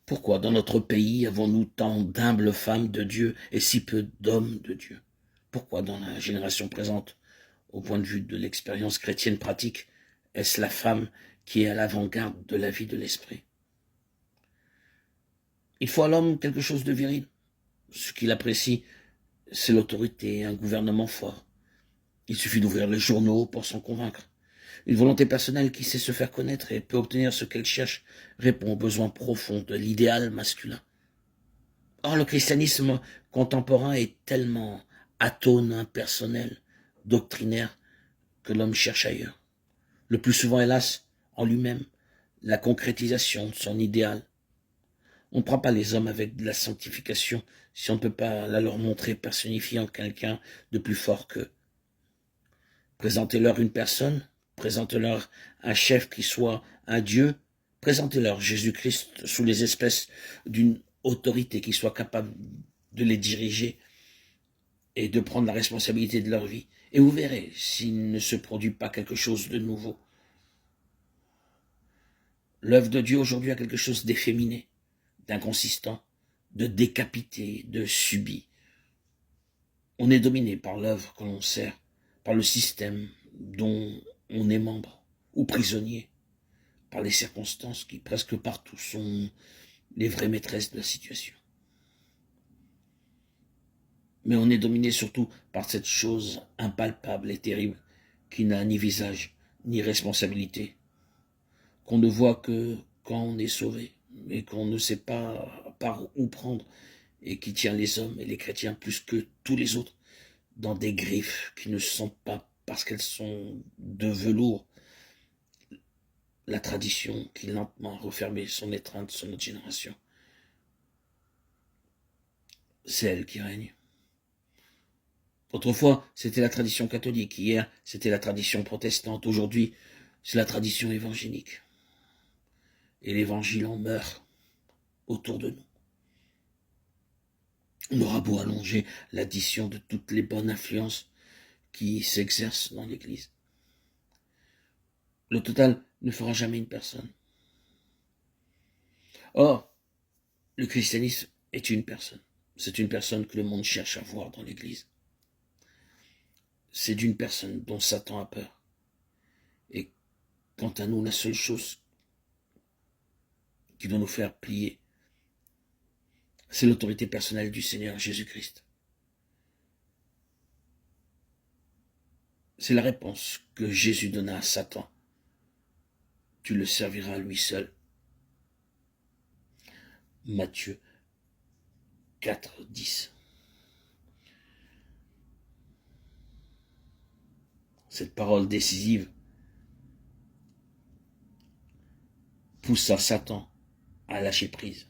Pourquoi dans notre pays avons-nous tant d'humbles femmes de Dieu et si peu d'hommes de Dieu? Pourquoi dans la génération présente, au point de vue de l'expérience chrétienne pratique, est-ce la femme qui est à l'avant-garde de la vie de l'esprit? Il faut à l'homme quelque chose de viril. Ce qu'il apprécie, c'est l'autorité, un gouvernement fort. Il suffit d'ouvrir les journaux pour s'en convaincre. Une volonté personnelle qui sait se faire connaître et peut obtenir ce qu'elle cherche répond aux besoins profonds de l'idéal masculin. Or, le christianisme contemporain est tellement atone, impersonnel, doctrinaire, que l'homme cherche ailleurs. Le plus souvent, hélas, en lui-même, la concrétisation de son idéal. On ne prend pas les hommes avec de la sanctification si on ne peut pas la leur montrer personnifiée en quelqu'un de plus fort qu'eux. Présentez-leur une personne, présentez-leur un chef qui soit un Dieu, présentez-leur Jésus-Christ sous les espèces d'une autorité qui soit capable de les diriger et de prendre la responsabilité de leur vie. Et vous verrez s'il ne se produit pas quelque chose de nouveau. L'œuvre de Dieu aujourd'hui a quelque chose d'efféminé, d'inconsistant, de décapité, de subi. On est dominé par l'œuvre que l'on sert, par le système dont on est membre, ou prisonnier, par les circonstances qui presque partout sont les vraies maîtresses de la situation. Mais on est dominé surtout par cette chose impalpable et terrible qui n'a ni visage ni responsabilité, qu'on ne voit que quand on est sauvé, mais qu'on ne sait pas par où prendre, et qui tient les hommes et les chrétiens plus que tous les autres dans des griffes qui ne sont pas parce qu'elles sont de velours. La tradition qui lentement a refermé son étreinte sur notre génération, c'est elle qui règne. Autrefois, c'était la tradition catholique. Hier, c'était la tradition protestante. Aujourd'hui, c'est la tradition évangélique. Et l'évangile en meurt autour de nous. On aura beau allonger l'addition de toutes les bonnes influences qui s'exercent dans l'Église. Le total ne fera jamais une personne. Or, le christianisme est une personne. C'est une personne que le monde cherche à voir dans l'Église. C'est d'une personne dont Satan a peur. Et quant à nous, la seule chose qui doit nous faire plier, c'est l'autorité personnelle du Seigneur Jésus-Christ. C'est la réponse que Jésus donna à Satan. Tu le serviras lui seul. Matthieu 4, 10. Cette parole décisive poussa Satan à lâcher prise.